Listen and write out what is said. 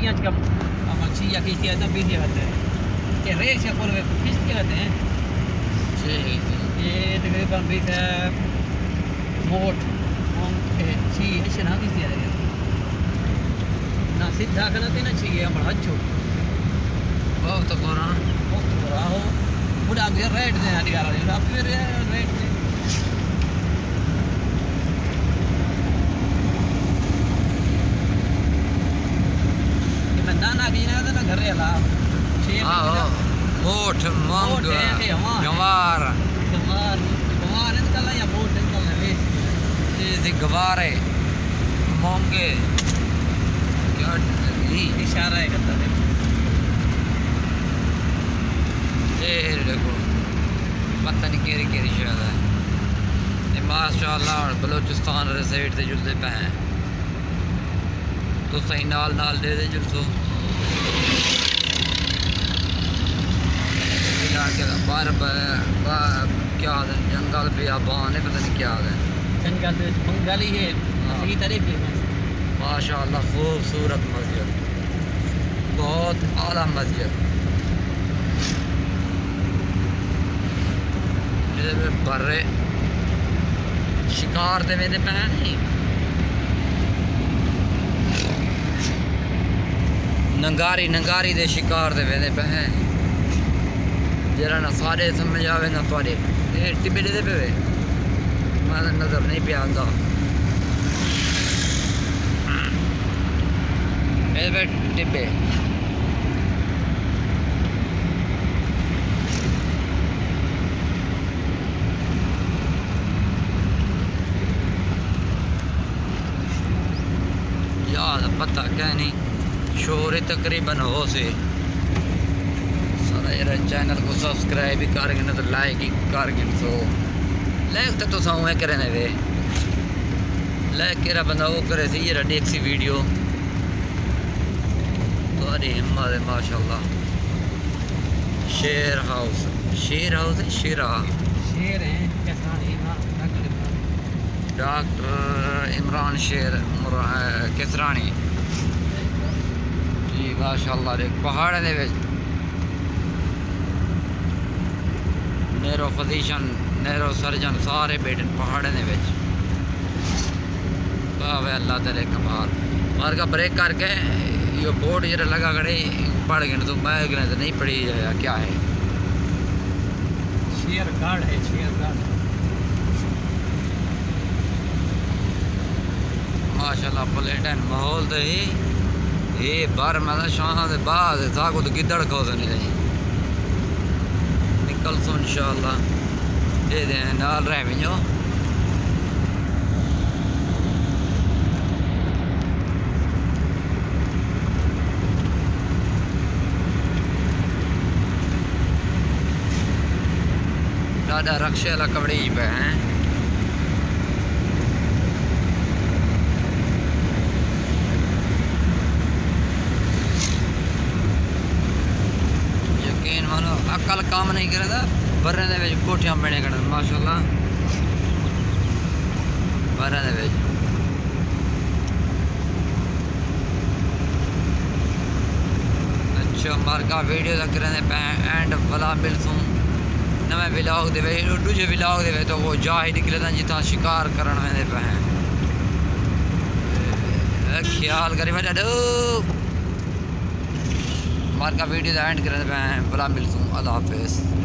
किश्तियाँ का मच्छी या किश्तियाँ इतना बिजी होते हैं कि रेस या कोल किश्तियाँ होते हैं ये तकरीबन भी है मोट ची ऐसे ना किश्तियाँ लगे ना सीधा करना देना चाहिए हमारा अच्छो बहुत बुरा हो बुढ़ा भी रेट देना दिखारा दे आप भी रेट दे दाना की ना ना घर ला मोठ मंग गवार निकल या मोट निकल वे ये गवार है मोंगे क्या इशारा है करता है ये देखो पता नहीं केरी शायद है ये माशाल्लाह बलोचिस्तान वाले साइड से जुलते पे हैं तो सही नाल दे जुलसो बार क्या जंगल बियाबान है पता नहीं क्या है जंगल बंगाली है सही तरह की माशाल्लाह खूबसूरत मस्जिद बहुत आला मस्जिद बर्रे शिकार दे मेरे पे नहीं नंगारी दे शिकार दे मेरे पे हैं जरा ना सारे समझ आवे ना थोड़े टिब्बे दे पे मैं नजर नहीं पे आता टिब्बे याद पता क्या नहीं शोर तकरीबन हो से सारा यार चैनल को सब्सक्राइब ही कर गिन तो लाइक ही कर गिन सो लाइक तो तुम करे ने वे लाइक केरा बंदा वो करे सी ये देख सी वीडियो तो अरे हिम्मत है माशाल्लाह शेर हाउस है शेरा शेर है डॉक्टर इमरान शेर किसरानी जी माशाल्लाह देख पहाड़ दे विच नैरो फिजिशियन नैरो सर्जन सारे बैठे पहाड़े दे विच वाह अल्लाह तेरे कमाल मार का ब्रेक करके ये बोर्ड जरा लगा खड़े पढ़ गए तो मैं गए तो नहीं पढ़ी जाया क्या है शेर गार्ड है शेर गार्ड माशाल्लाह प्लेटन माहौल तो ये बार मतलब शाम के बाद था को तो गिद्दड़ खो नहीं रही निकल सो इंशाल्लाह ये दे नाल रह वियो दादा रक्शे वाला कवड़ी पे हैं अकल काम नहीं करता बर्रे दे विच कोठियां बने खड़े माशाल्लाह बर्रे दे विच अच्छा मार्का वीडियो तक रहने पे एंड वाला मिलसूं नवे व्लॉग दे विच दूजे व्लॉग दे विच तो वो जा ही निकले था जिथा शिकार करन वेंदे पे हैं ख्याल करी बेटा मार्का वीडियो का एंड करने पे हैं बला मिलसूं अल्लाह हाफिज़।